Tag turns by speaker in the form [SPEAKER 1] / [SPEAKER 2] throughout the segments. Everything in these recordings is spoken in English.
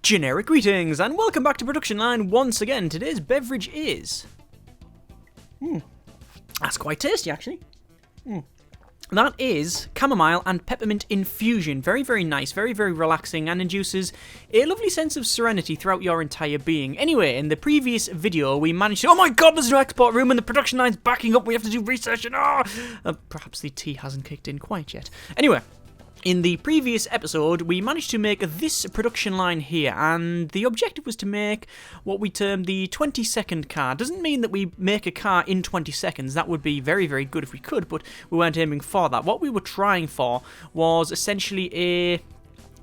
[SPEAKER 1] Generic greetings and welcome back to Production Line once again. Today's beverage is... That's quite tasty actually. That is chamomile and peppermint infusion. Very, very nice, very, very relaxing and induces a lovely sense of serenity throughout your entire being. Anyway, in the previous video we managed to... Oh my god, there's no export room and the production line's backing up. We have to do research and... perhaps the tea hasn't kicked in quite yet. Anyway... In the previous episode, we managed to make this production line here, and the objective was to make what we term the 20-second car. Doesn't mean that we make a car in 20 seconds. That would be very, very good if we could, but we weren't aiming for that. What we were trying for was essentially a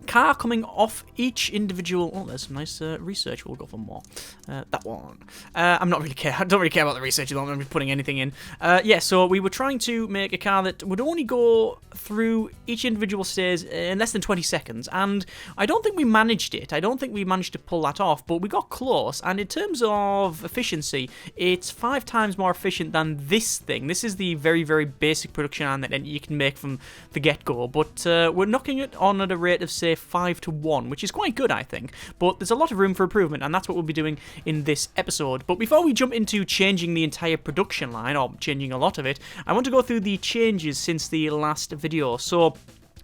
[SPEAKER 1] car coming off each individual... Oh, there's some nice research. We'll go for more. That one. I don't really care about the research. I'm not putting anything in. Yeah, so we were trying to make a car that would only go through each individual stairs in less than 20 seconds. And I don't think we managed it. I don't think we managed to pull that off, but we got close. And in terms of efficiency, it's 5 times more efficient than this thing. This is the very, very basic production line that you can make from the get-go. But we're knocking it on at a rate of, say, 5 to 1, which is quite good, I think. But there's a lot of room for improvement, and that's what we'll be doing in this episode. But before we jump into changing the entire production line, or changing a lot of it, I want to go through the changes since the last video. So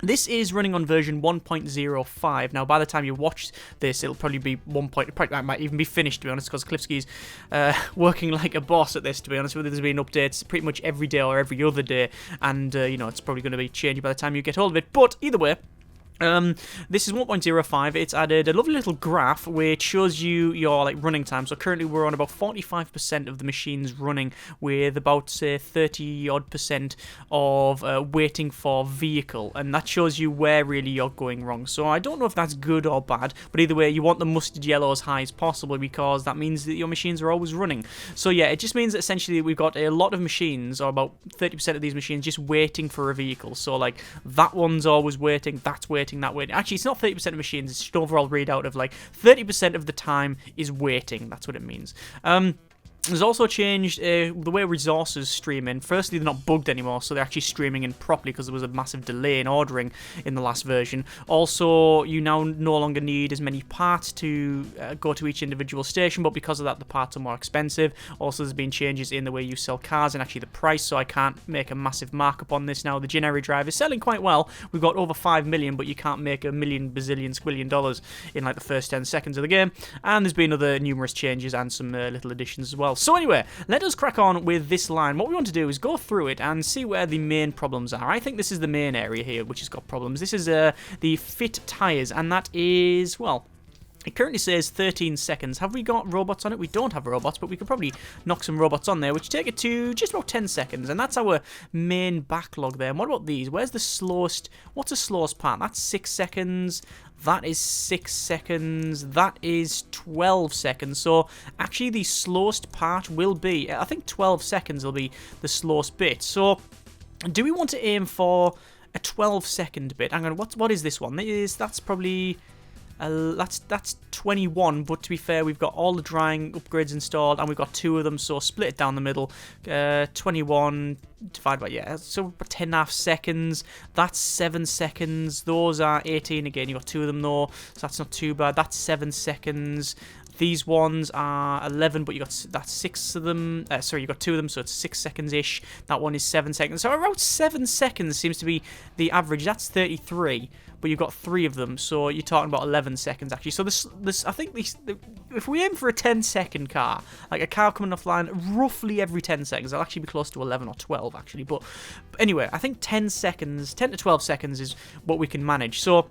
[SPEAKER 1] this is running on version 1.05. Now, by the time you watch this, it'll probably be it might even be finished, to be honest, because Klipsky's working like a boss at this, to be honest with you. There's been updates pretty much every day or every other day, and, you know, it's probably going to be changed by the time you get hold of it. But either way, this is 1.05. It's added a lovely little graph which shows you your running time. So currently we're on about 45% of the machines running, with about, say, 30-odd% of waiting for vehicle, and that shows you where really you're going wrong. So I don't know if that's good or bad, but either way, you want the mustard yellow as high as possible, because that means that your machines are always running. So yeah, it just means that essentially we've got a lot of machines, or about 30% of these machines, just waiting for a vehicle. So like that one's always waiting, that's waiting, that way. Actually, it's not 30% of machines, it's just an overall readout of like 30% of the time is waiting. That's what it means. There's also changed the way resources stream in. Firstly, they're not bugged anymore, so they're actually streaming in properly, because there was a massive delay in ordering in the last version. Also, you now no longer need as many parts to go to each individual station, but because of that, the parts are more expensive. Also, there's been changes in the way you sell cars and actually the price, so I can't make a massive markup on this now. The Generic drive is selling quite well. We've got over 5 million, but you can't make $1 million, bazillion, squillion dollars in like the first 10 seconds of the game. And there's been other numerous changes and some little additions as well. So anyway, let us crack on with this line. What we want to do is go through it and see where the main problems are. I think this is the main area here which has got problems. This is the fit tyres, and that is, well, it currently says 13 seconds. Have we got robots on it? We don't have robots, but we could probably knock some robots on there, which take it to just about 10 seconds. And that's our main backlog there. And what about these? Where's the slowest? What's the slowest part? That's 6 seconds. That is 6 seconds. That is 12 seconds. So actually the slowest part will be, I think 12 seconds will be the slowest bit. So do we want to aim for a 12-second bit? Hang on, what is this one? That's probably... that's 21, but to be fair, we've got all the drying upgrades installed, and we've got 2 of them, so split it down the middle. 21 divided by, yeah, so 10.5 seconds. That's 7 seconds. Those are 18 again. You've got 2 of them though, so that's not too bad. That's 7 seconds. These ones are 11, but that's 6 of them. Sorry, you got 2 of them, so it's 6 seconds-ish. That one is 7 seconds. So around 7 seconds seems to be the average. That's 33, but you've got 3 of them, so you're talking about 11 seconds actually. So this I think if we aim for a 10-second car, like a car coming offline roughly every 10 seconds, it'll actually be close to 11 or 12 actually. But anyway, I think 10 to 12 seconds is what we can manage. So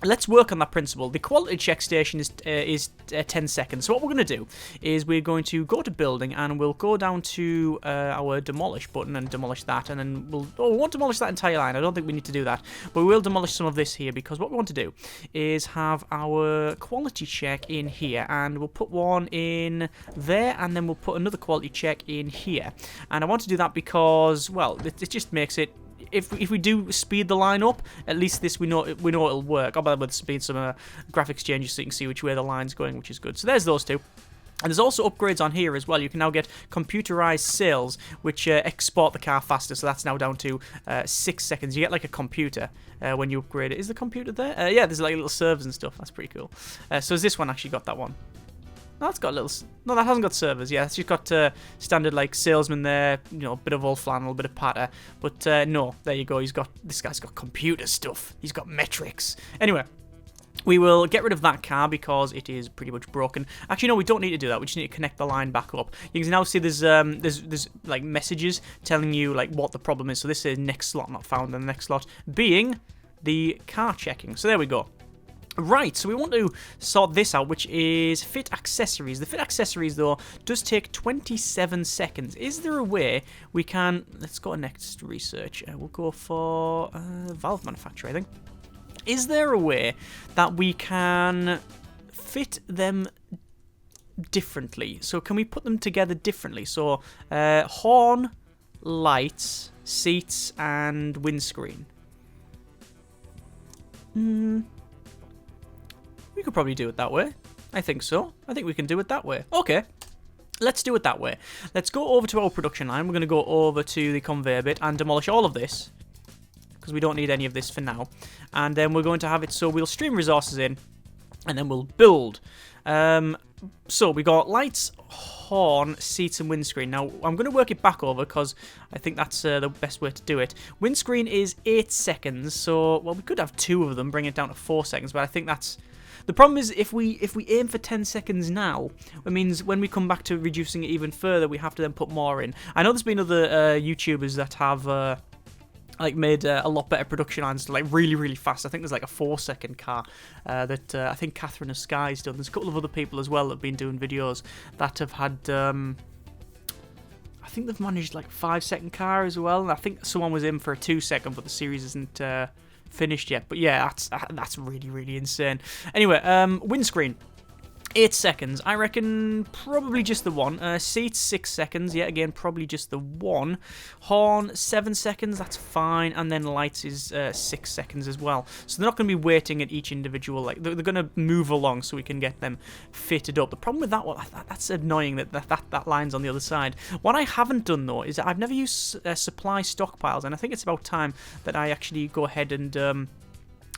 [SPEAKER 1] let's work on that principle. The quality check station is 10 seconds. So what we're going to do is we're going to go to building, and we'll go down to our demolish button and demolish that, and then we won't demolish that entire line. I don't think we need to do that, but we will demolish some of this here, because what we want to do is have our quality check in here, and we'll put one in there, and then we'll put another quality check in here. And I want to do that because, well, it just makes it, if we do speed the line up, at least this we know it'll work. Oh, by the way, there's been some graphics changes so you can see which way the line's going, which is good. So there's those 2. And there's also upgrades on here as well. You can now get computerized sails, which export the car faster. So that's now down to 6 seconds. You get like a computer when you upgrade it. Is the computer there? Yeah, there's like little servers and stuff. That's pretty cool. So has this one actually got that one? No, that's got little... No, that hasn't got servers. Yeah, it's just got standard like salesman there. You know, a bit of old flannel, a bit of patter. But no, there you go. This guy's got computer stuff. He's got metrics. Anyway. We will get rid of that car because it is pretty much broken. Actually, no, we don't need to do that. We just need to connect the line back up. You can now see there's like messages telling you like what the problem is. So this is next slot not found, and the next slot being the car checking. So there we go. Right, so we want to sort this out, which is fit accessories. The fit accessories, though, does take 27 seconds. Is there a way we can... Let's go to next research. We'll go for valve manufacturer, I think. Is there a way that we can fit them differently? So can we put them together differently? So horn, lights, seats, and windscreen. We could probably do it that way. I think so. I think we can do it that way. Okay. Let's do it that way. Let's go over to our production line. We're going to go over to the conveyor bit and demolish all of this, because we don't need any of this for now. And then we're going to have it so we'll stream resources in, and then we'll build. So we got lights, horn, seats, and windscreen. Now, I'm going to work it back over because I think that's the best way to do it. Windscreen is 8 seconds, so, well, we could have 2 of them, bring it down to 4 seconds, but I think that's... The problem is if we aim for 10 seconds now, it means when we come back to reducing it even further, we have to then put more in. I know there's been other YouTubers that have... like made a lot better production lines, like really fast. I think there's like a 4-second car that I think Catherine of Sky's done. There's a couple of other people as well that have been doing videos that have had. I think they've managed like a 5-second car as well. And I think someone was in for a 2-second, but the series isn't finished yet. But yeah, that's really insane. Anyway, windscreen. 8 seconds. I reckon probably just the one. Seats, 6 seconds. Yeah, again, probably just the one. Horn, 7 seconds. That's fine. And then lights is 6 seconds as well. So they're not going to be waiting at each individual. Like they're going to move along so we can get them fitted up. The problem with that one, that's annoying that line's on the other side. What I haven't done, though, is that I've never used supply stockpiles. And I think it's about time that I actually go ahead and...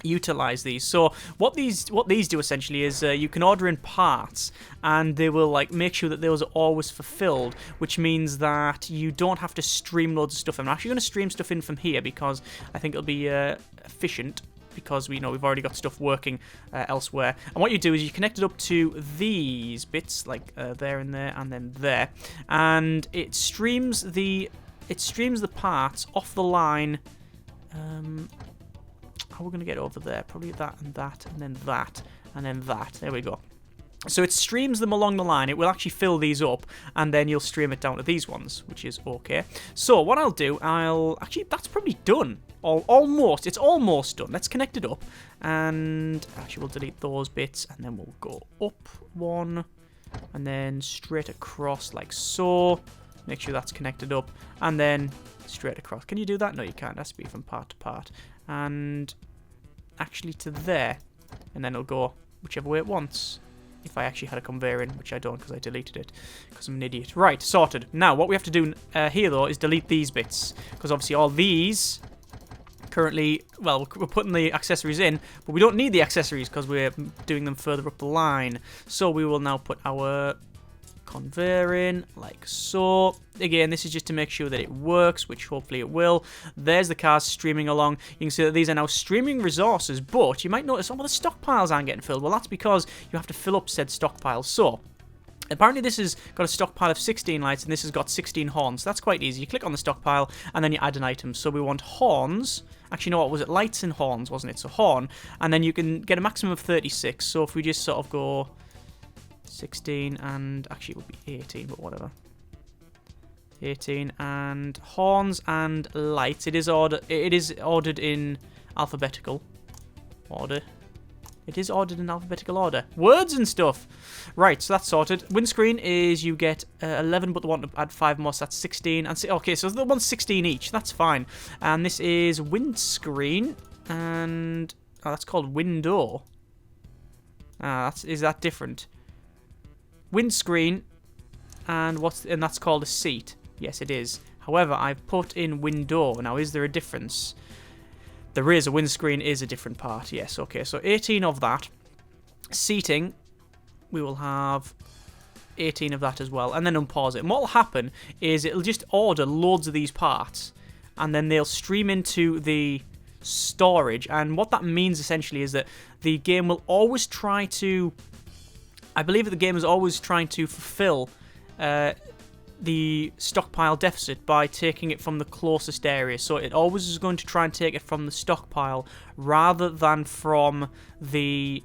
[SPEAKER 1] utilize these. So what these do essentially is you can order in parts and they will like make sure that those are always fulfilled, which means that you don't have to stream loads of stuff. I'm actually going to stream stuff in from here because I think it'll be efficient, because we've already got stuff working elsewhere. And what you do is you connect it up to these bits, like there and there and then there, and it streams the parts off the line. How we're going to get over there? Probably that and that and then that and then that. There we go. So it streams them along the line. It will actually fill these up, and then you'll stream it down to these ones, which is okay. So what I'll do, actually, that's probably done. Almost. It's almost done. Let's connect it up, and actually we'll delete those bits, and then we'll go up one, and then straight across like so. Make sure that's connected up, and then straight across. Can you do that? No, you can't. It has to be from part to part. And actually to there, and then it'll go whichever way it wants. If I actually had a conveyor in, which I don't because I deleted it because I'm an idiot. Right, sorted. Now what we have to do here though is delete these bits, because obviously all these currently, well, we're putting the accessories in, but we don't need the accessories because we're doing them further up the line. So we will now put our conveyor in like so. Again, this is just to make sure that it works, which hopefully it will. There's the cars streaming along. You can see that these are now streaming resources, but you might notice some of the stockpiles aren't getting filled. Well, that's because you have to fill up said stockpiles. So apparently this has got a stockpile of 16 lights, and this has got 16 horns. That's quite easy. You click on the stockpile and then you add an item. So we want horns. Actually, no, what was it? Lights and horns, wasn't it? So horn, and then you can get a maximum of 36. So if we just sort of go 16, and actually it would be 18, but whatever. 18 and horns and lights. It is ordered in alphabetical order. It is ordered in alphabetical order. Words and stuff. Right, so that's sorted. Windscreen is you get 11, but they want to add 5 more, so that's 16. And okay, so the one's 16 each. That's fine. And this is windscreen, and that's called window. Is that different? windscreen, and that's called a seat. Yes, it is. However, I've put in window. Now, is there a difference? There is. A windscreen is a different part. Yes, okay. So 18 of that. Seating, we will have 18 of that as well. And then unpause it. And what will happen is it'll just order loads of these parts. And then they'll stream into the storage. And what that means essentially is that the game will always try to... I believe that the game is always trying to fulfill... the stockpile deficit by taking it from the closest area. So it always is going to try and take it from the stockpile rather than from the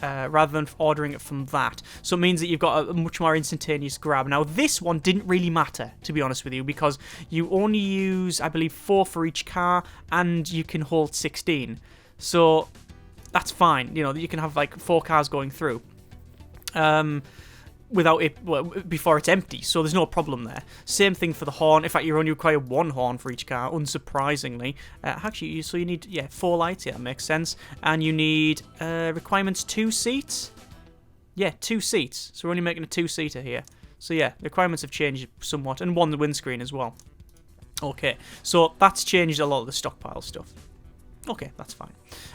[SPEAKER 1] rather than ordering it from that. So it means that you've got a much more instantaneous grab. Now this one didn't really matter, to be honest with you, because you only use, I believe, 4 for each car, and you can hold 16. So that's fine. You know, you can have like 4 cars going through. Without it, well, before it's empty, so there's no problem there. Same thing for the horn. In fact, you only require 1 horn for each car, unsurprisingly. Actually, so you need, 4 lights, yeah, that makes sense. And you need, requirements 2 seats? Yeah, 2 seats. So we're only making a 2-seater here. So yeah, requirements have changed somewhat, and 1 windscreen as well. Okay, so that's changed a lot of the stockpile stuff. Okay, that's fine.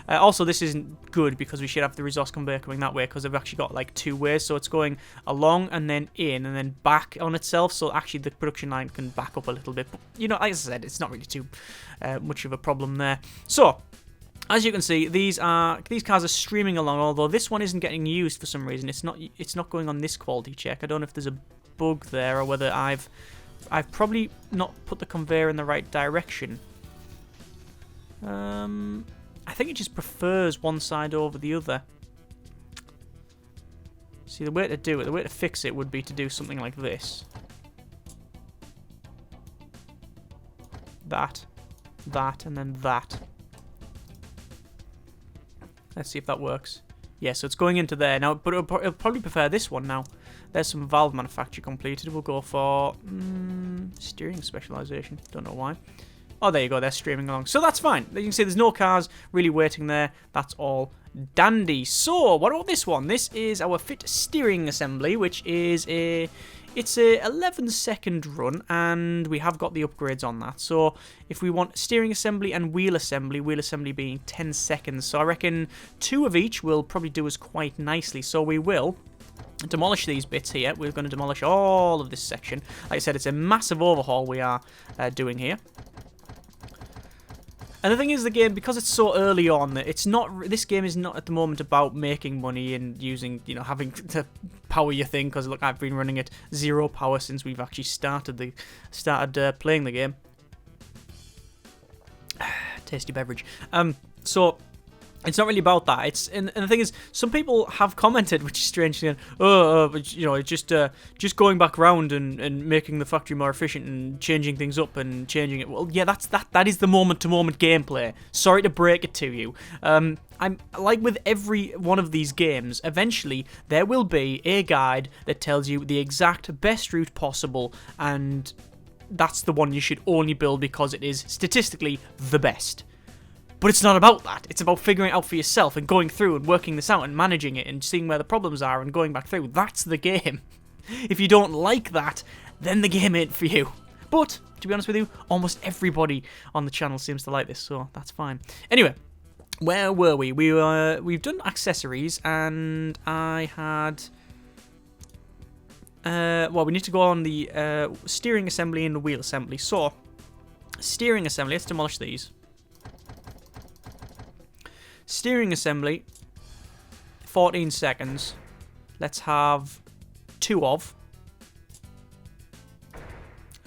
[SPEAKER 1] Also, this isn't good because we should have the resource conveyor coming that way, because they've actually got like 2 ways. So it's going along and then in and then back on itself. So actually the production line can back up a little bit. But, you know, as I said, it's not really too much of a problem there. So, as you can see, these cars are streaming along, although this one isn't getting used for some reason. It's not going on this quality check. I don't know if there's a bug there or whether I've probably not put the conveyor in the right direction. I think it just prefers one side over the other. See, the way to fix it would be to do something like this. That, and then that. Let's see if that works. Yeah, so it's going into there now, but it'll probably prefer this one now. There's some valve manufacture completed. We'll go for steering specialization. Don't know why. Oh, there you go, they're streaming along. So that's fine. You can see there's no cars really waiting there. That's all dandy. So, what about this one? This is our fit steering assembly, which is it's a 11-second run, and we have got the upgrades on that. So, if we want steering assembly and wheel assembly being 10 seconds. So, I reckon 2 of each will probably do us quite nicely. So, we will demolish these bits here. We're going to demolish all of this section. Like I said, it's a massive overhaul we are doing here. And the thing is, the game, because it's so early on, this game is not at the moment about making money and using, having to power your thing, because look, I've been running at 0 power since we've actually started playing the game. Tasty beverage. So it's not really about that. And the thing is, some people have commented, which is strange, saying, just going back around and making the factory more efficient and changing things up and changing it. Well, yeah, that is the moment-to-moment gameplay. Sorry to break it to you. I'm like with every one of these games, eventually there will be a guide that tells you the exact best route possible, and that's the one you should only build because it is statistically the best. But it's not about that. It's about figuring it out for yourself and going through and working this out and managing it and seeing where the problems are and going back through. That's the game. If you don't like that, then the game ain't for you. But, to be honest with you, almost everybody on the channel seems to like this, so that's fine. Anyway, where were we? We've done accessories, and I had... we need to go on the steering assembly and the wheel assembly. So, steering assembly, let's demolish these. Steering assembly, 14 seconds. Let's have 2 of.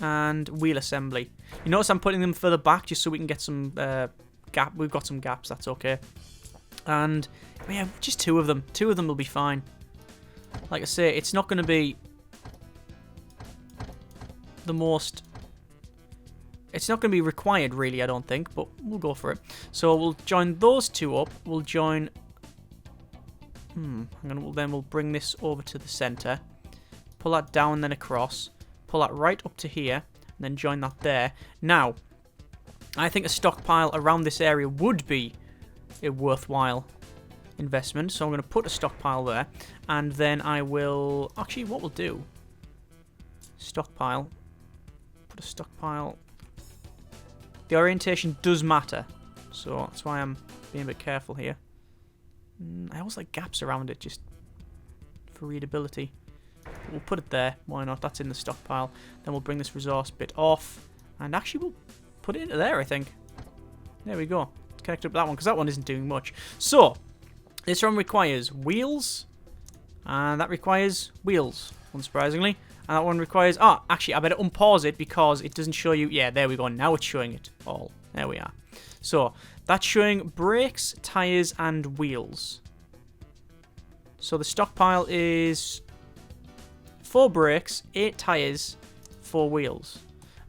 [SPEAKER 1] And wheel assembly. You notice I'm putting them further back just so we can get some gap. We've got some gaps, that's okay. And yeah, just 2 of them. 2 of them will be fine. Like I say, it's not going to be the most... It's not going to be required, really, I don't think, but we'll go for it. So we'll join those 2 up. We'll join... Then we'll bring this over to the center. Pull that down, then across. Pull that right up to here, and then join that there. Now, I think a stockpile around this area would be worthwhile. investment. So I'm going to put a stockpile there. And then I will... Actually, what we'll do... Stockpile. Put a stockpile... The orientation does matter. So that's why I'm being a bit careful here. I always like gaps around it, just for readability. We'll put it there. Why not? That's in the stockpile. Then we'll bring this resource bit off. And actually, we'll put it into there, I think. There we go. Let's connect up that one, because that one isn't doing much. So, this one requires wheels. And that requires wheels, unsurprisingly. And that one requires... Oh, actually, I better unpause it, because it doesn't show you... Yeah, there we go. Now it's showing it all. There we are. So, that's showing brakes, tyres, and wheels. So, the stockpile is 4 brakes, 8 tyres, 4 wheels.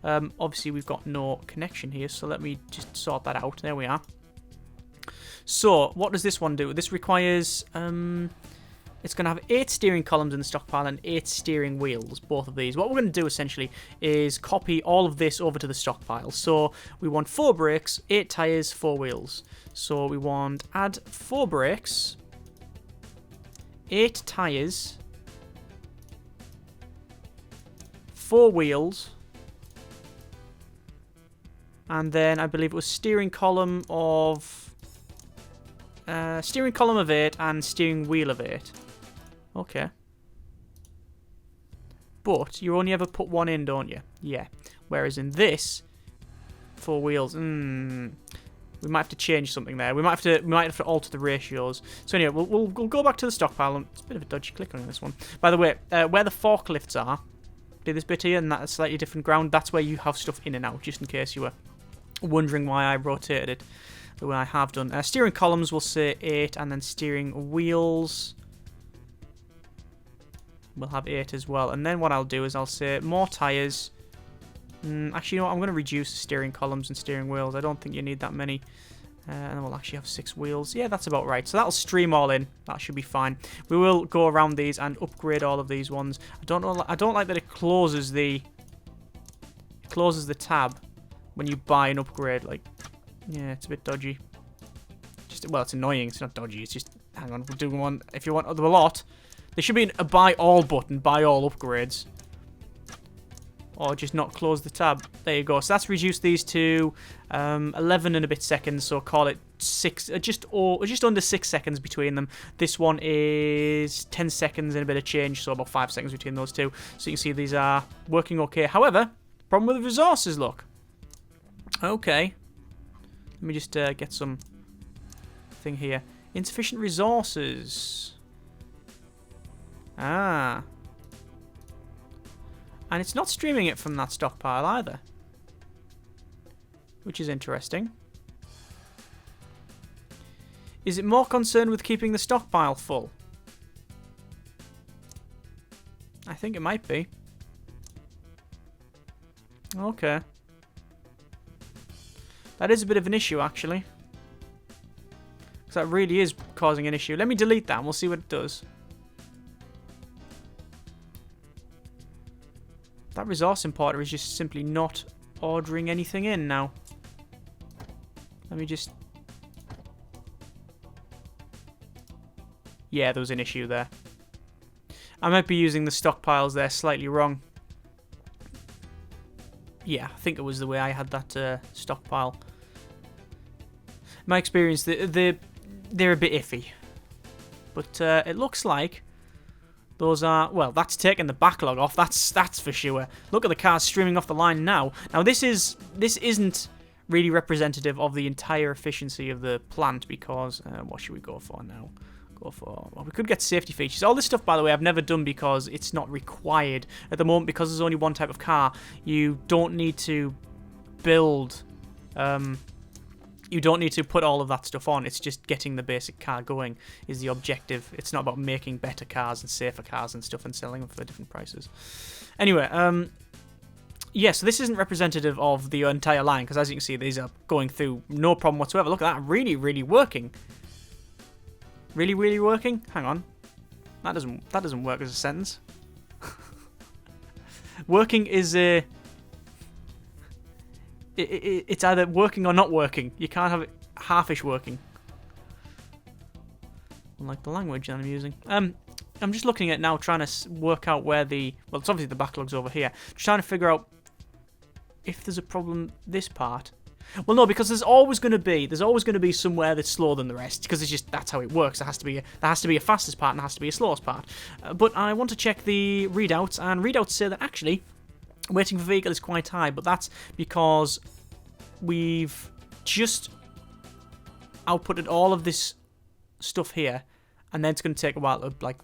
[SPEAKER 1] Obviously, we've got no connection here, so let me just sort that out. There we are. So, what does this one do? This requires... it's going to have 8 steering columns in the stockpile and 8 steering wheels, both of these. What we're going to do, essentially, is copy all of this over to the stockpile. So, we want 4 brakes, 8 tyres, 4 wheels. So, we want add 4 brakes, 8 tyres, 4 wheels, and then I believe it was steering column of 8 and steering wheel of 8. Okay. But you only ever put one in, don't you? Yeah. Whereas in this, 4 wheels, we might have to change something there. We might have to alter the ratios. So anyway, we'll go back to the stockpile. It's a bit of a dodgy click on this one. By the way, where the forklifts are, do this bit here, and that's slightly different ground. That's where you have stuff in and out, just in case you were wondering why I rotated it the way I have done. Steering columns will say 8, and then steering wheels will have 8 as well. And then what I'll do is I'll say more tyres. Actually, you know what? I'm going to reduce steering columns and steering wheels. I don't think you need that many. And then we'll actually have 6 wheels. Yeah, that's about right. So that'll stream all in. That should be fine. We will go around these and upgrade all of these ones. I don't like that it closes the tab when you buy an upgrade. Like, yeah, it's a bit dodgy. Well, it's annoying. It's not dodgy. It's just, hang on, we're doing one. If you want the lot, there should be a buy all button, buy all upgrades. Or just not close the tab. There you go. So that's reduced these to 11 and a bit seconds. So call it 6, just under 6 seconds between them. This one is 10 seconds and a bit of change, so about 5 seconds between those two. So you can see these are working okay. However, problem with the resources, look. Okay. Let me just get some thing here. Insufficient resources. Ah. And it's not streaming it from that stockpile either. Which is interesting. Is it more concerned with keeping the stockpile full? I think it might be. Okay. That is a bit of an issue, actually. Because that really is causing an issue. Let me delete that and we'll see what it does. That resource importer is just simply not ordering anything in now. Let me just... Yeah, there was an issue there. I might be using the stockpiles there slightly wrong. Yeah, I think it was the way I had that stockpile. My experience, they're a bit iffy. But it looks like those are... Well, that's taking the backlog off. That's for sure. Look at the cars streaming off the line now. Now, this isn't really representative of the entire efficiency of the plant because... what should we go for now? Well, we could get safety features. All this stuff, by the way, I've never done because it's not required at the moment because there's only one type of car. You don't need to build... you don't need to put all of that stuff on. It's just getting the basic car going is the objective. It's not about making better cars and safer cars and stuff and selling them for different prices. Anyway, yeah, so this isn't representative of the entire line because as you can see, these are going through no problem whatsoever. Look at that, really, really working. Really, really working? Hang on. That doesn't work as a sentence. Working is a... It's either working or not working. You can't have it half-ish working. Unlike the language that I'm using. I'm just looking at now, trying to work out where the... Well, it's obviously the backlog's over here. Just trying to figure out if there's a problem this part. Well, no, because there's always going to be somewhere that's slower than the rest, because it's just, that's how it works. There has to be a fastest part and there has to be a slowest part. But I want to check the readouts, and readouts say that actually waiting for vehicle is quite high, but that's because we've just outputted all of this stuff here, and then it's going to take a while to like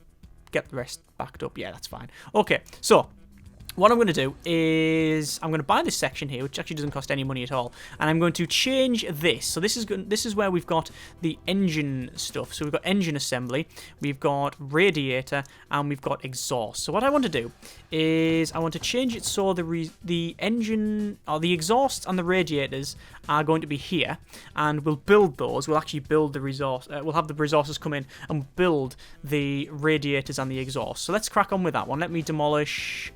[SPEAKER 1] get the rest backed up. Yeah, that's fine. Okay, so what I'm going to do is I'm going to buy this section here, which actually doesn't cost any money at all, and I'm going to change this. So this is where we've got the engine stuff. So we've got engine assembly, we've got radiator, and we've got exhaust. So what I want to do is I want to change it so the engine, or the exhaust and the radiators are going to be here, and we'll build those. We'll actually build the resource. We'll have the resources come in and build the radiators and the exhaust. So let's crack on with that one. Let me demolish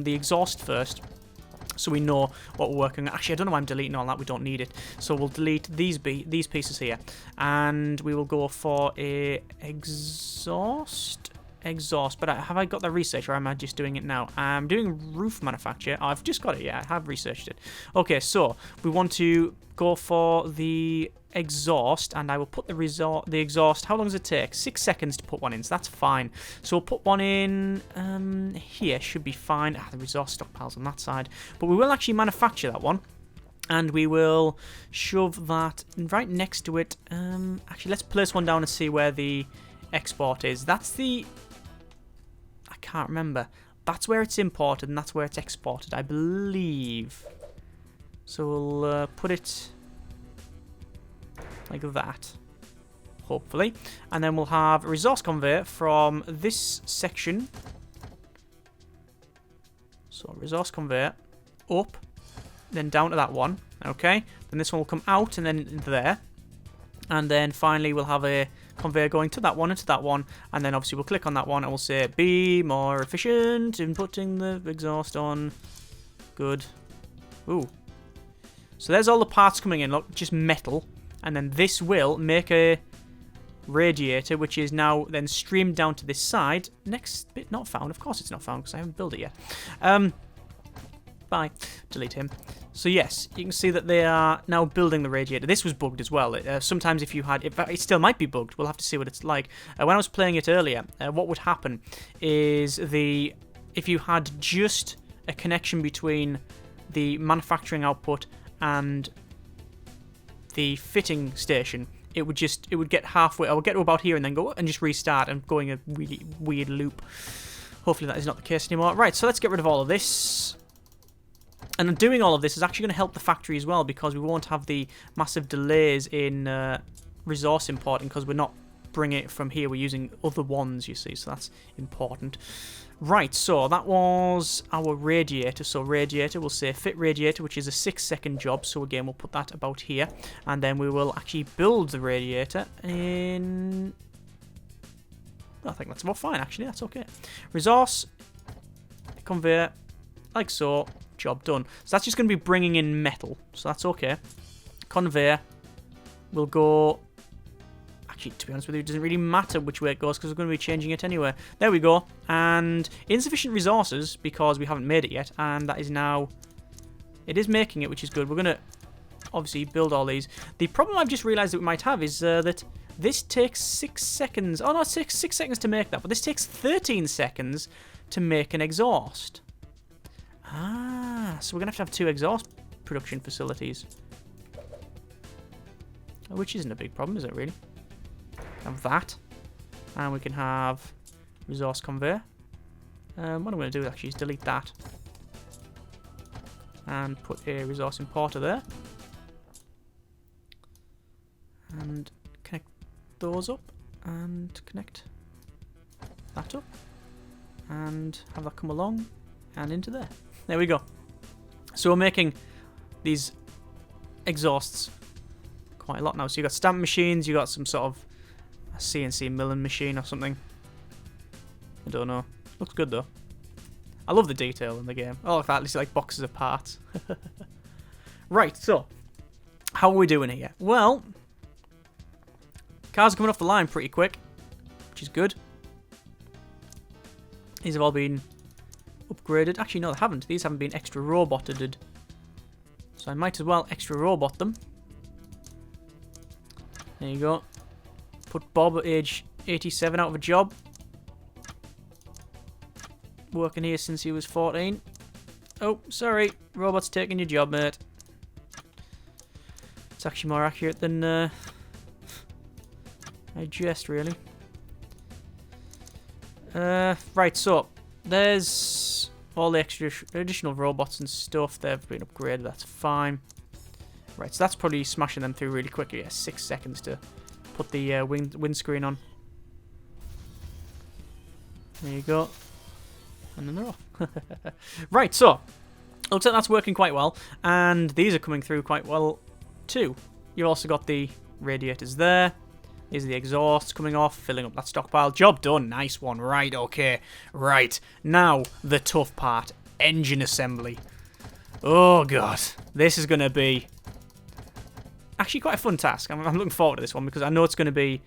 [SPEAKER 1] the exhaust first, so we know what we're working on. Actually, I don't know why I'm deleting all that. We don't need it. So we'll delete these pieces here, and we will go for a exhaust. But have I got the research, or am I just doing it now? I'm doing roof manufacture. Oh, I've just got it. Yeah, I have researched it. Okay, so we want to go for the exhaust, and I will put the exhaust. How long does it take? 6 seconds to put one in, so that's fine. So we'll put one in here. Should be fine. The resource stockpiles on that side, but we will actually manufacture that one. And we will shove that right next to it. Actually, let's place one down and see where the export is. That's the... I can't remember. That's where it's imported and that's where it's exported, I believe. So we'll put it like that, hopefully. And then we'll have a resource conveyor from this section. So resource conveyor up, then down to that one. Okay. Then this one will come out and then into there. And then finally we'll have a conveyor going to that one and to that one, and then obviously we'll click on that one and we'll say be more efficient in putting the exhaust on. Good. Ooh. So there's all the parts coming in, look, just metal, and then this will make a radiator, which is now then streamed down to this side. Next bit not found. Of course it's not found because I haven't built it yet. Bye. Delete him. So yes, you can see that they are now building the radiator. This was bugged as well. Sometimes if it still might be bugged. We'll have to see what it's like. When I was playing it earlier, what would happen is if you had just a connection between the manufacturing output and the fitting station, it would get halfway. I would get to about here and then go and just restart and going a really weird loop. Hopefully that is not the case anymore. Right, so let's get rid of all of this. And doing all of this is actually going to help the factory as well, because we won't have the massive delays in resource importing, because we're not bringing it from here. We're using other ones, you see, so that's important. Right, so that was our radiator. So radiator, we'll say fit radiator, which is a 6-second job. So again, we'll put that about here. And then we will actually build the radiator in... I think that's about fine, actually. That's okay. Resource, conveyor, like so. Job done. So that's just going to be bringing in metal, so that's okay. Conveyor will go... Actually, to be honest with you, it doesn't really matter which way it goes because we're going to be changing it anyway. There we go. And insufficient resources because we haven't made it yet, and that is now... It is making it, which is good. We're going to obviously build all these. The problem I've just realised that we might have is that this takes 6 seconds. Oh no, it takes 6 seconds to make that, but this takes 13 seconds to make an exhaust. So we're going to have 2 exhaust production facilities. Which isn't a big problem, is it really? Have that. And we can have resource conveyor. What I'm going to do actually is delete that. And put a resource importer there. And connect those up. And connect that up. And have that come along and into there. There we go. So we're making these exhausts quite a lot now. So you've got stamp machines, you've got some sort of a CNC milling machine or something. I don't know. Looks good though. I love the detail in the game. Oh, look at that. It's like boxes of parts. Right, so how are we doing here? Well, cars are coming off the line pretty quick. which is good. These have all been upgraded. Actually, no, they haven't. These haven't been extra roboted. So I might as well extra robot them. There you go. Put Bob at age 87 out of a job. Working here since he was 14. Oh, sorry. Robot's taking your job, mate. It's actually more accurate than I jest, really. Right, so there's all the additional robots and stuff. They've been upgraded. That's fine. Right, so that's probably smashing them through really quickly. Yeah, 6 seconds to put the windscreen on. There you go. And then they're off. Right, so looks like that's working quite well. And these are coming through quite well too. You've also got the radiators there. These are the exhausts coming off, filling up that stockpile. Job done. Nice one. Right, okay. Right. Now, the tough part. Engine assembly. Oh, God. This is going to be actually quite a fun task. I'm looking forward to this one because I know it's going to be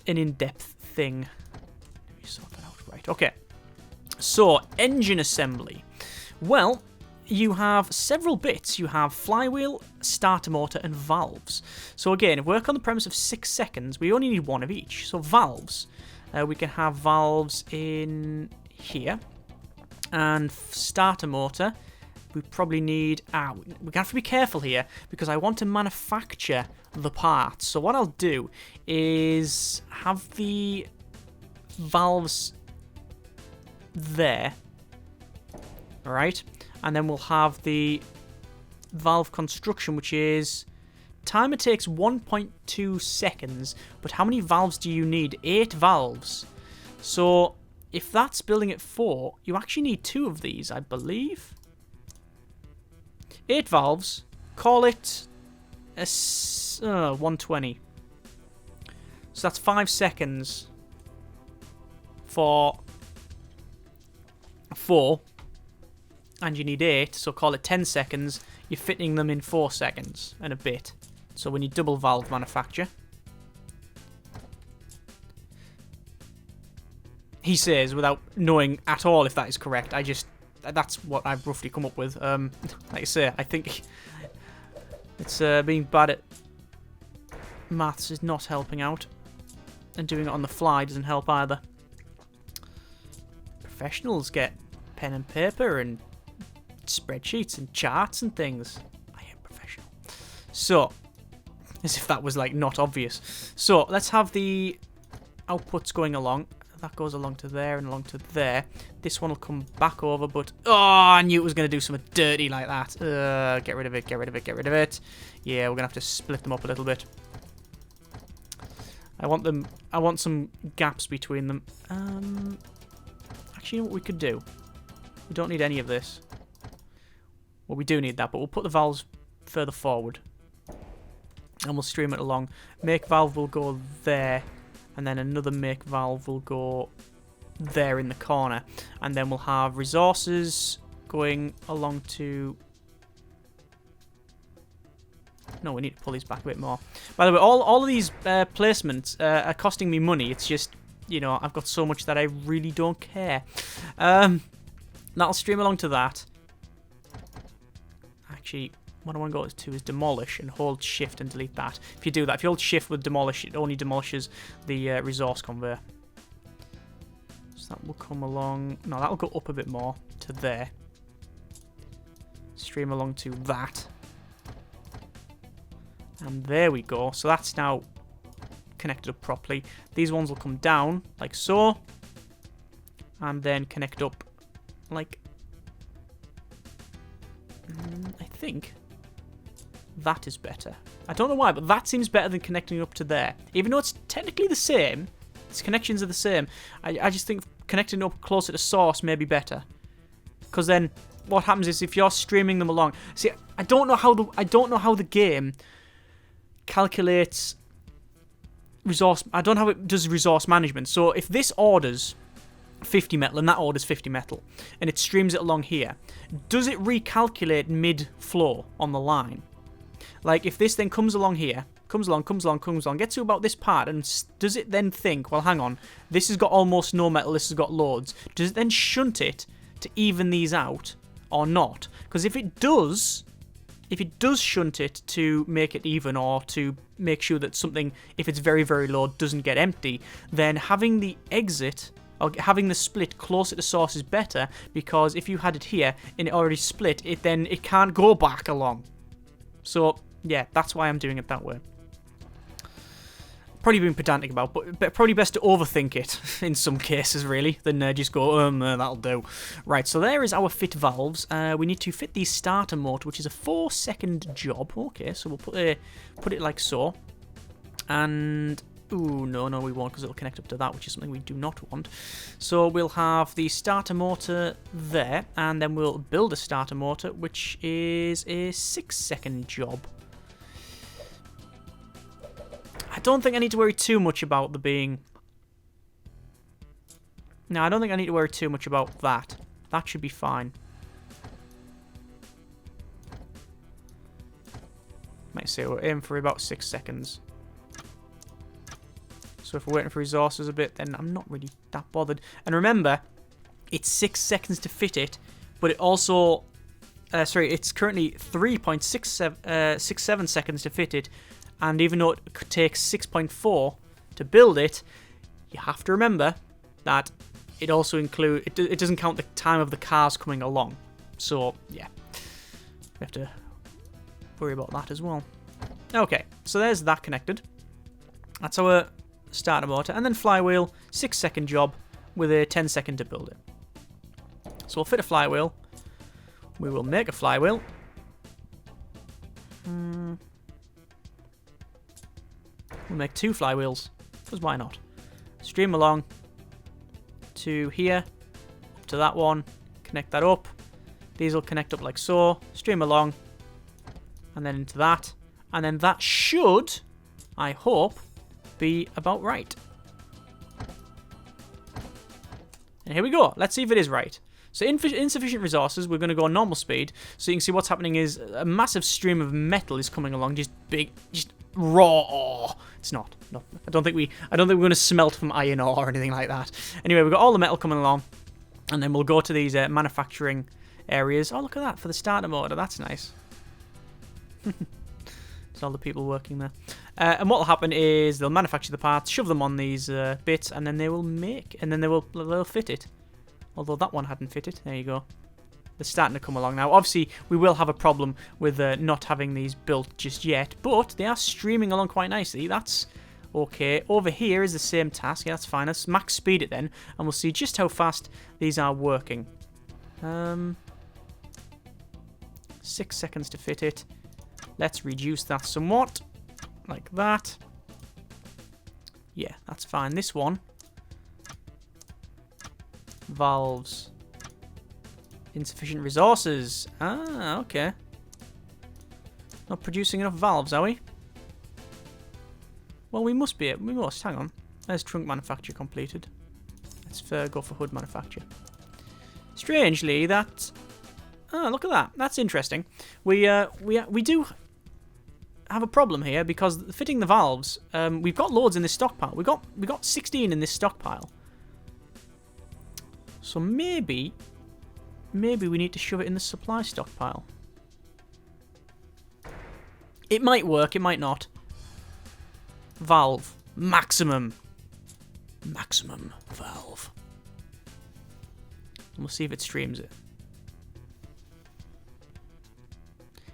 [SPEAKER 1] an in-depth thing. Let me sort that out. Right, okay. So, engine assembly. Well, you have several bits. You have flywheel, starter motor, and valves. So again, work on the premise of 6 seconds. We only need one of each. So valves. We can have valves in here. And starter motor, we probably need... we have to be careful here because I want to manufacture the parts. So what I'll do is have the valves there. Alright. And then we'll have the valve construction, which is... Timer takes 1.2 seconds, but how many valves do you need? 8 valves. So, if that's building at 4, you actually need 2 of these, I believe. 8 valves. Call it... 120. So that's 5 seconds for 4. And you need 8, so call it 10 seconds. You're fitting them in 4 seconds and a bit. So we need double valve manufacture. He says, without knowing at all if that is correct. That's what I've roughly come up with. Like I say, I think it's being bad at maths is not helping out. And doing it on the fly doesn't help either. Professionals get pen and paper and spreadsheets and charts and things. I am professional. So, as if that was like not obvious. So, let's have the outputs going along. That goes along to there and along to there. This one will come back over, but... Oh, I knew it was going to do something dirty like that. Get rid of it, get rid of it, get rid of it. Yeah, we're going to have to split them up a little bit. I want some gaps between them. Actually, you know what we could do? We don't need any of this. Well, we do need that, but we'll put the valves further forward. And we'll stream it along. Make valve will go there. And then another make valve will go there in the corner. And then we'll have resources going along to... No, we need to pull these back a bit more. By the way, all of these placements are costing me money. It's just, you know, I've got so much that I really don't care. That'll stream along to that. Actually, what I want to go to is demolish and hold shift and delete that. If you do that, if you hold shift with demolish, it only demolishes the resource conveyor. So that will come along. No, that will go up a bit more to there. Stream along to that. And there we go. So that's now connected up properly. These ones will come down like so. And then connect up like... I think that is better. I don't know why, but that seems better than connecting up to there. Even though it's technically the same, its connections are the same, I just think connecting up closer to source may be better. Because then what happens is if you're streaming them along... See, I don't know how the game calculates resource... I don't know how it does resource management. So if this orders 50 metal and that orders 50 metal and it streams it along here, does it recalculate mid-flow on the line? Like if this then comes along here comes along, gets to about this part, and does it then think, well, hang on, this has got almost no metal, this has got loads. Does it then shunt it to even these out or not? Because if it does shunt it to make it even or to make sure that something, if it's very, very low, doesn't get empty, then having the exit or having the split closer to source is better, because if you had it here and it already split, it can't go back along. So yeah, that's why I'm doing it that way. Probably been pedantic about, but probably best to overthink it in some cases, really, than just go, that'll do. Right, so there is our fit valves. We need to fit the starter motor, which is a 4-second job. Okay, so we'll put it like so. And, ooh, no, we won't, because it'll connect up to that, which is something we do not want. So we'll have the starter motor there, and then we'll build a starter motor, which is a 6-second job. I don't think I need to worry too much about the being... No, I don't think I need to worry too much about that. That should be fine. Might say we're aiming for about 6 seconds. So if we're waiting for resources a bit, then I'm not really that bothered. And remember, it's 6 seconds to fit it, but it also... it's currently 3.67 seconds to fit it. And even though it takes 6.4 to build it, you have to remember that it also it doesn't count the time of the cars coming along. So, yeah. We have to worry about that as well. Okay, so there's that connected. That's our starter motor. And then flywheel, 6-second job with a 10-second to build it. So we'll fit a flywheel. We will make a flywheel. We'll make 2 flywheels, because why not? Stream along to here, up to that one, connect that up. These will connect up like so, stream along, and then into that. And then that should, I hope, be about right. And here we go. Let's see if it is right. So insufficient resources, we're going to go normal speed. So you can see what's happening is a massive stream of metal is coming along, just raw ore. It's not. No, I don't think we're going to smelt from iron ore or anything like that. Anyway, we've got all the metal coming along, and then we'll go to these manufacturing areas. Oh, look at that for the starter motor. That's nice. There's all the people working there. And what will happen is they'll manufacture the parts, shove them on these bits, and then they will they'll fit it. Although that one hadn't fitted. There you go. They're starting to come along now. Obviously, we will have a problem with not having these built just yet, but they are streaming along quite nicely. That's okay. Over here is the same task. Yeah, that's fine. Let's max speed it then, and we'll see just how fast these are working. 6 seconds to fit it. Let's reduce that somewhat, like that. Yeah, that's fine. This one. Valves. Insufficient resources. Ah, okay. Not producing enough valves, are we? Well, we must be. We must. Hang on. There's trunk manufacture completed. Let's go for hood manufacture. Strangely, that... Oh, look at that. That's interesting. We do have a problem here because fitting the valves, we've got loads in this stockpile. We got 16 in this stockpile. So maybe we need to shove it in the supply stockpile. It might work, it might not. Valve. Maximum. Maximum valve. And we'll see if it streams it.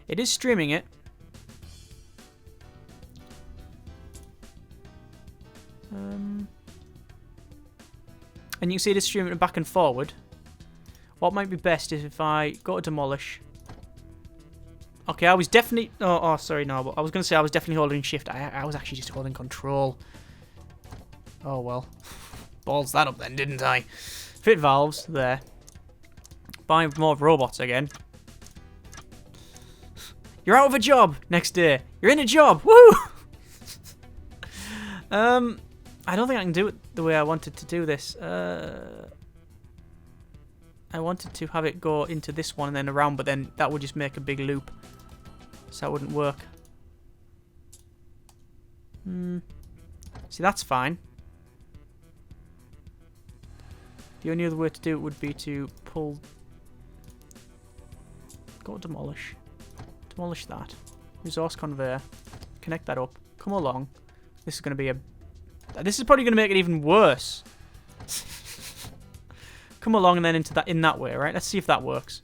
[SPEAKER 1] It is streaming it. And you can see it is streaming it back and forward. What might be best is if I go to demolish. Okay, I was definitely... Oh, sorry, no. But I was going to say I was definitely holding shift. I was actually just holding control. Oh, well. Balls that up then, didn't I? Fit valves. There. Buy more robots again. You're out of a job next day. You're in a job. Woo! I don't think I can do it the way I wanted to do this. I wanted to have it go into this one and then around, but then that would just make a big loop. So that wouldn't work. See, that's fine. The only other way to do it would be to pull... Go demolish. Demolish that. Resource conveyor. Connect that up. Come along. This is going to be a... This is probably going to make it even worse. Come along and then into that in that way, right? Let's see if that works.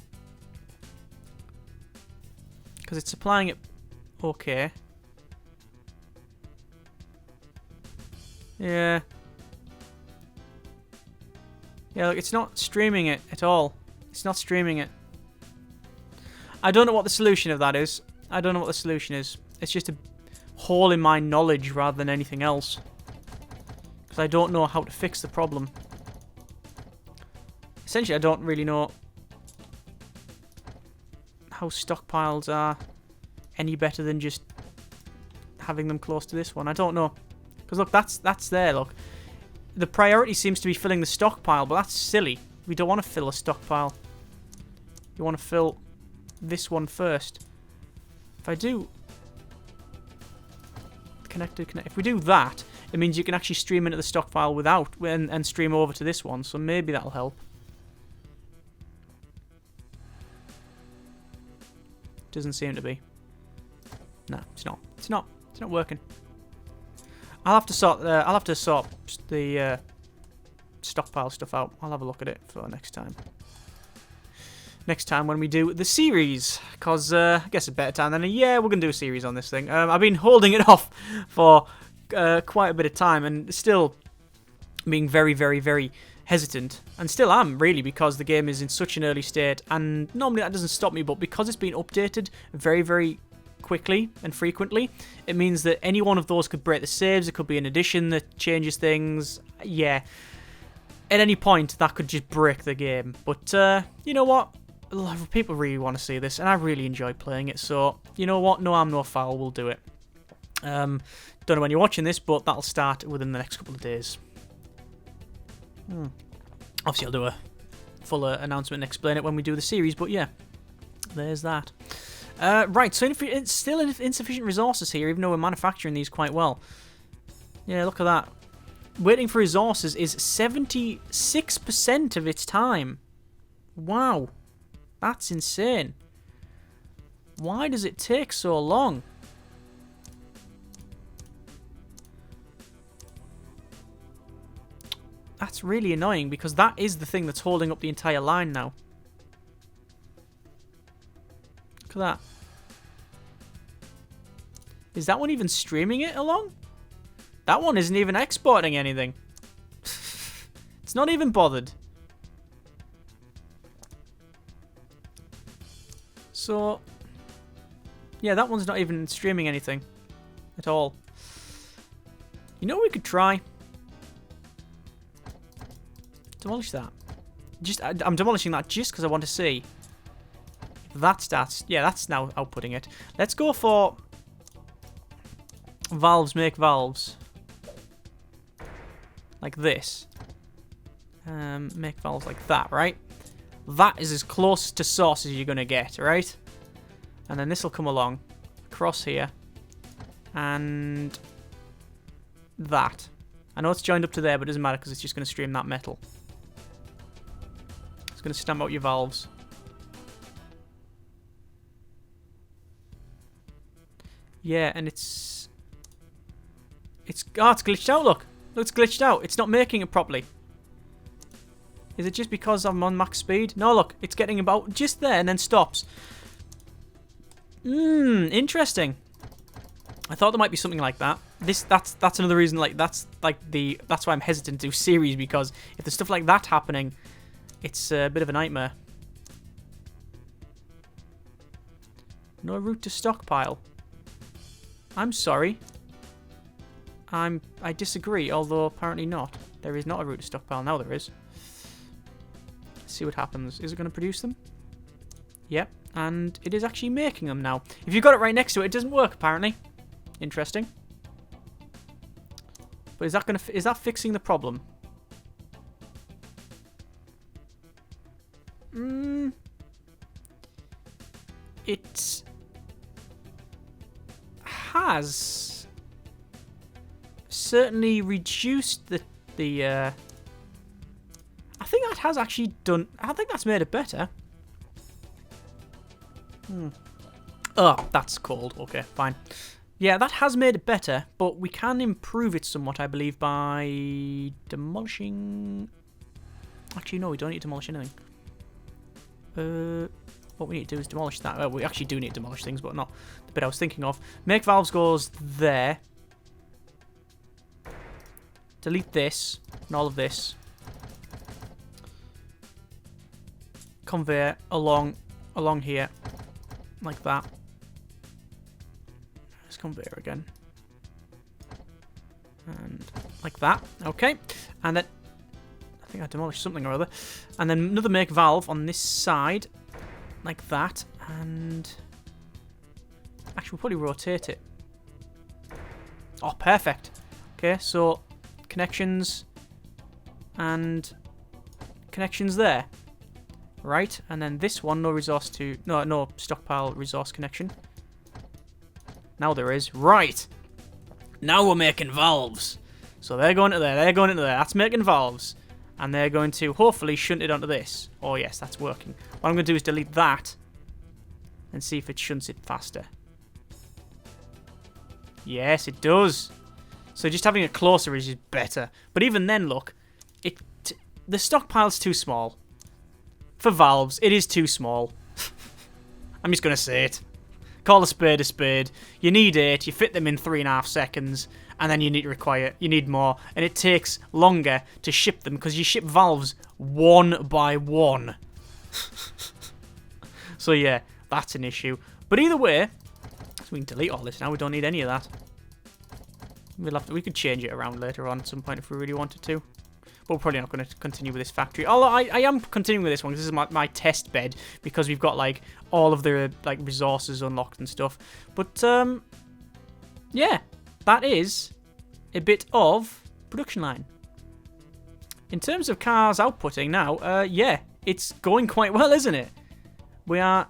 [SPEAKER 1] Because it's supplying it... Okay. Yeah. Yeah, look, it's not streaming it at all. It's not streaming it. I don't know what the solution of that is. I don't know what the solution is. It's just a hole in my knowledge rather than anything else. Because I don't know how to fix the problem. Essentially, I don't really know how stockpiles are any better than just having them close to this one. I don't know. Because look, that's there, look. The priority seems to be filling the stockpile, but that's silly. We don't want to fill a stockpile. You want to fill this one first. If I do... Connected. If we do that, it means you can actually stream into the stockpile without and stream over to this one, so maybe that'll help. Doesn't seem to be. No, it's not. It's not. It's not working. I'll have to sort the stockpile stuff out. I'll have a look at it for next time. Next time when we do the series, because I guess a better time than a year. We're gonna do a series on this thing. I've been holding it off for quite a bit of time, and still being very, very, very hesitant, and still am really, because the game is in such an early state. And normally that doesn't stop me, but because it's been updated very, very quickly and frequently, it means that any one of those could break the saves. It could be an addition that changes things. Yeah, at any point that could just break the game. But you know what? A lot of people really want to see this, and I really enjoy playing it. So you know what? No harm, no foul. We'll do it. Don't know when you're watching this, but that'll start within the next couple of days. Obviously, I'll do a fuller announcement and explain it when we do the series. But yeah, there's that. Right, so it's still insufficient resources here, even though we're manufacturing these quite well. Yeah, look at that. Waiting for resources is 76% of its time. Wow. That's insane. Why does it take so long? That's really annoying, because that is the thing that's holding up the entire line now. Look at that. Is that one even streaming it along? That one isn't even exporting anything. It's not even bothered. So, yeah, that one's not even streaming anything at all. You know what we could try? Demolish that. I'm demolishing that just because I want to see if that starts. Yeah, that's now outputting it. Let's go for valves. Make valves like this. Make valves like that, right? That is as close to source as you're gonna get, right? And then this will come along across here, and that. I know it's joined up to there, but it doesn't matter because it's just gonna stream that metal. It's going to stamp out your valves. Yeah, and it's glitched out, look. Look, it's glitched out. It's not making it properly. Is it just because I'm on max speed? No, look, it's getting about just there and then stops. Interesting. I thought there might be something like that. That's another reason, like, that's why I'm hesitant to do series, because if there's stuff like that happening, it's a bit of a nightmare. No route to stockpile. I'm sorry. I disagree, although apparently not. There is not a route to stockpile. Now there is. Let's see what happens. Is it going to produce them? Yep. And it is actually making them now. If you've got it right next to it, it doesn't work, apparently. Interesting. But is that fixing the problem? It has certainly reduced the I think that has actually done... I think that's made it better. Oh, that's cold. Okay, fine. Yeah, that has made it better, but we can improve it somewhat, I believe, by demolishing... Actually, no, we don't need to demolish anything. What we need to do is demolish that. Well, we actually do need to demolish things, but not the bit I was thinking of. Make valves goes there. Delete this and all of this. Conveyor along here, like that. Let's conveyor again, and like that. Okay, and then I think I demolished something or other, and then another make valve on this side, like that, and actually we'll probably rotate it. Oh, perfect. Okay, so connections and connections there. Right, and then this one, no stockpile resource connection. Now there is. Right, now we're making valves. So they're going to there, they're going into there. That's making valves. And they're going to hopefully shunt it onto this. Oh yes, that's working. What I'm going to do is delete that and see if it shunts it faster. Yes, it does. So just having it closer is just better. But even then, look, the stockpile's too small. For valves, it is too small. I'm just going to say it. Call a spade a spade. You need 8, you fit them in 3.5 seconds, and then you need more. And it takes longer to ship them, because you ship valves one by one. So yeah, that's an issue. But either way, so we can delete all this now, we don't need any of that. We could change it around later on at some point if we really wanted to. But we're probably not going to continue with this factory. Although I am continuing with this one, because this is my test bed, because we've got like all of the like resources unlocked and stuff. But yeah, that is a bit of production line. In terms of cars outputting now, yeah, it's going quite well, isn't it? We are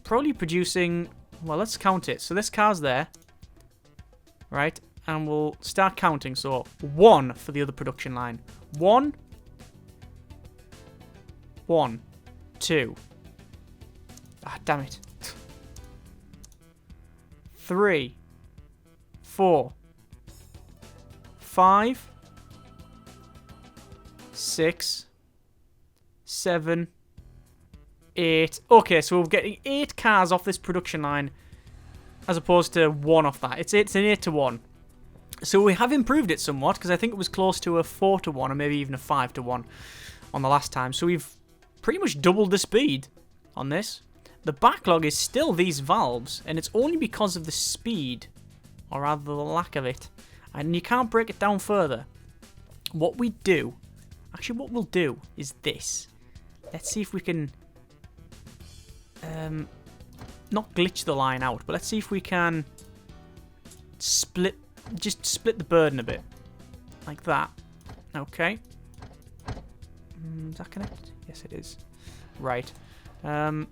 [SPEAKER 1] probably producing, well, let's count it. So this car's there, right? And we'll start counting. So 1 for the other production line. 1, 2. Ah, damn it. 3, 4, 5, 6, 7, 8. Okay, so we're getting 8 cars off this production line as opposed to 1 off that. It's an 8 to 1. So we have improved it somewhat, because I think it was close to a 4 to 1 or maybe even a 5 to 1 on the last time. So we've pretty much doubled the speed on this. The backlog is still these valves, and it's only because of the speed, or rather the lack of it. And you can't break it down further. What we'll do is this. Let's see if we can not glitch the line out, but let's see if we can just split the burden a bit, like that. Okay. Is that connected? Yes, it is. Right. Let's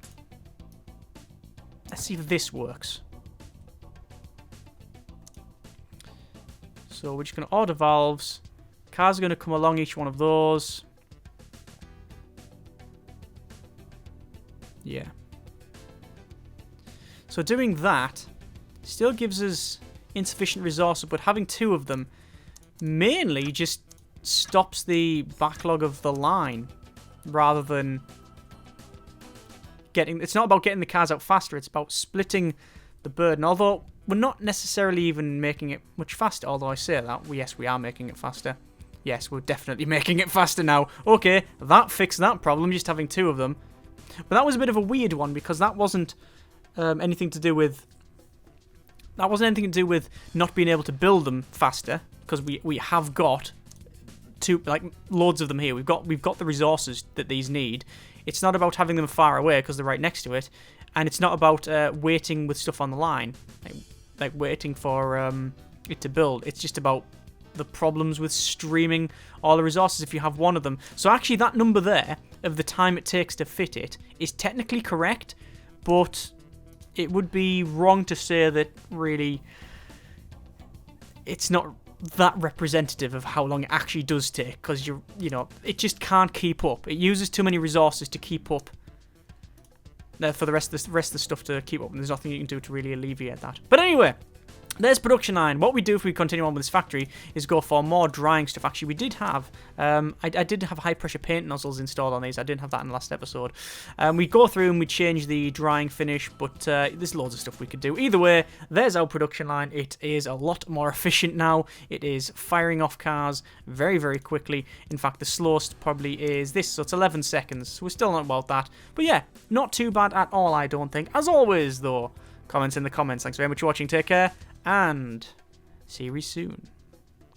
[SPEAKER 1] see if this works. So we're just going to order valves. Cars are going to come along each one of those. Yeah. So doing that still gives us insufficient resources, but having 2 of them mainly just stops the backlog of the line rather than getting... It's not about getting the cars out faster, it's about splitting the burden, although we're not necessarily even making it much faster, although I say that. Yes, we are making it faster. Yes, we're definitely making it faster now. Okay, that fixed that problem, just having 2 of them. But that was a bit of a weird one, because that wasn't anything to do with... That wasn't anything to do with not being able to build them faster, because we have got loads of them here. We've got the resources that these need. It's not about having them far away because they're right next to it, and it's not about waiting with stuff on the line, like waiting for it to build. It's just about the problems with streaming all the resources if you have one of them. So actually, that number there of the time it takes to fit it is technically correct, but it would be wrong to say that really it's not that representative of how long it actually does take, because you know, it just can't keep up. It uses too many resources to keep up. For the rest of the stuff to keep up, and there's nothing you can do to really alleviate that. But anyway, there's production line. What we do if we continue on with this factory is go for more drying stuff. Actually, we did have, I did have high pressure paint nozzles installed on these. I didn't have that in the last episode. We go through and we change the drying finish, but there's loads of stuff we could do. Either way, there's our production line. It is a lot more efficient now. It is firing off cars very, very quickly. In fact, the slowest probably is this, so it's 11 seconds. We're still not about that. But yeah, not too bad at all, I don't think. As always, though, comments in the comments. Thanks very much for watching. Take care. And see you soon.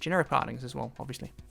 [SPEAKER 1] Generic partings as well, obviously.